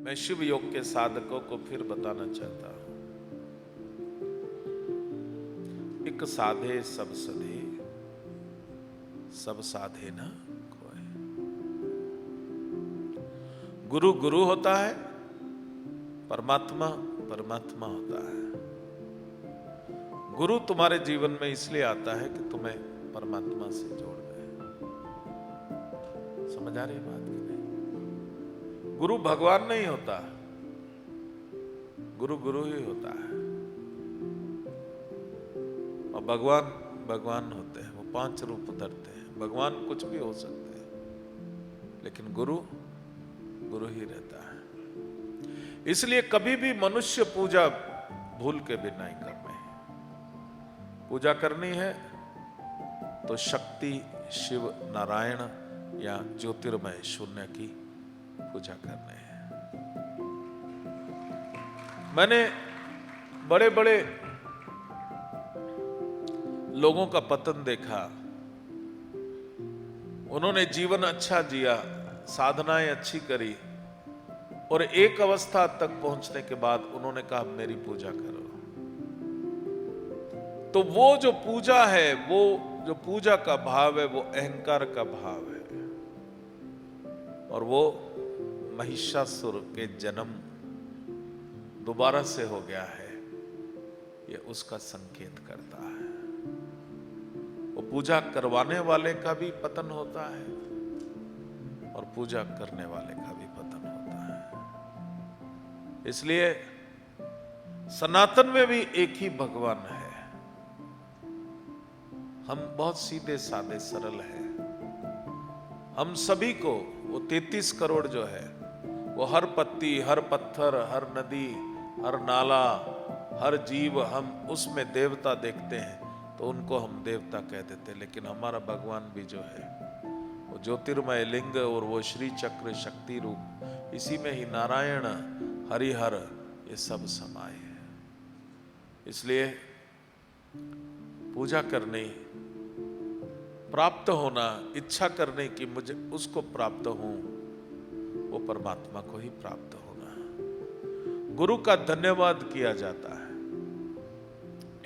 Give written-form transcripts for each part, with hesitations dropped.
मैं शिव योग के साधकों को फिर बताना चाहता हूं, एक साधे सब सधे, सब साधे न कोय। गुरु गुरु होता है, परमात्मा परमात्मा होता है। गुरु तुम्हारे जीवन में इसलिए आता है कि तुम्हें परमात्मा से जोड़ दे। समझ आ रही बात की नहीं? गुरु भगवान नहीं होता, गुरु गुरु ही होता है। और भगवान भगवान होते हैं, वो 5 रूप धरते हैं। भगवान कुछ भी हो सकते हैं, लेकिन गुरु गुरु ही रहता है। इसलिए कभी भी मनुष्य पूजा भूल के भी नहीं करनी। पूजा करनी है तो शक्ति, शिव, नारायण या ज्योतिर्मय शून्य की पूजा करनी है। मैंने बड़े बड़े लोगों का पतन देखा। उन्होंने जीवन अच्छा जिया, साधनाएं अच्छी करी, और एक अवस्था तक पहुंचने के बाद उन्होंने कहा मेरी पूजा करो। तो वो जो पूजा है, वो जो पूजा का भाव है, वो अहंकार का भाव है। और वो महिषासुर के जन्म दोबारा से हो गया है, ये उसका संकेत करता है। वो पूजा करवाने वाले का भी पतन होता है और पूजा करने वाले का भी पतन होता है। इसलिए सनातन में भी एक ही भगवान है। हम बहुत सीधे साधे सरल हैं। हम सभी को वो 33 करोड़ जो है, वो हर पत्ती, हर पत्थर, हर नदी, हर नाला, हर जीव, हम उसमें देवता देखते हैं तो उनको हम देवता कह देते हैं। लेकिन हमारा भगवान भी जो है, वो ज्योतिर्मय लिंग और वो श्री चक्र शक्ति रूप, इसी में ही नारायण, हरिहर, ये सब समाये है। इसलिए पूजा करनी, प्राप्त होना, इच्छा करने की मुझे उसको प्राप्त हूं, वो परमात्मा को ही प्राप्त होना। गुरु का धन्यवाद किया जाता है।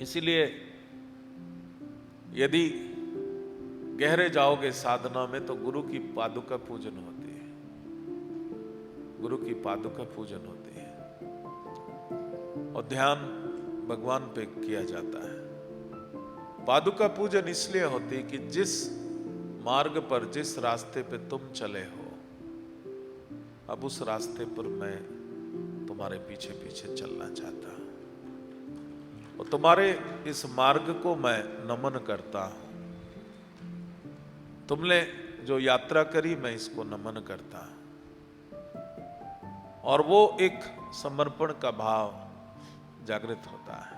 इसीलिए यदि गहरे जाओगे साधना में तो गुरु की पादुका पूजन होती है। गुरु की पादुका पूजन होती है और ध्यान भगवान पे किया जाता है। पादुका पूजन इसलिए होती है कि जिस मार्ग पर, जिस रास्ते पे तुम चले हो, अब उस रास्ते पर मैं तुम्हारे पीछे पीछे चलना चाहता हूं और तुम्हारे इस मार्ग को मैं नमन करता हूं। तुमने जो यात्रा करी, मैं इसको नमन करता हूं। और वो एक समर्पण का भाव जागृत होता है।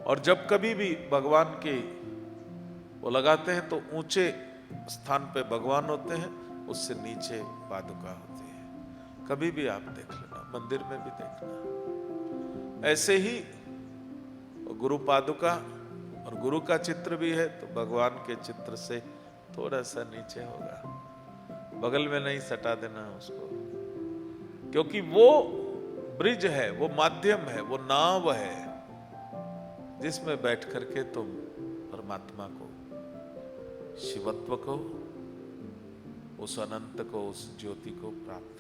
और जब कभी भी भगवान के वो लगाते हैं तो ऊंचे स्थान पे भगवान होते हैं, उससे नीचे पादुका होती है। कभी भी आप देख लेना, मंदिर में भी देखना। ऐसे ही गुरु पादुका, और गुरु का चित्र भी है तो भगवान के चित्र से थोड़ा सा नीचे होगा। बगल में नहीं सटा देना उसको, क्योंकि वो ब्रिज है, वो माध्यम है, वो नाव है जिसमें बैठ करके तुम परमात्मा को, शिवत्व को, उस अनंत को, उस ज्योति को प्राप्त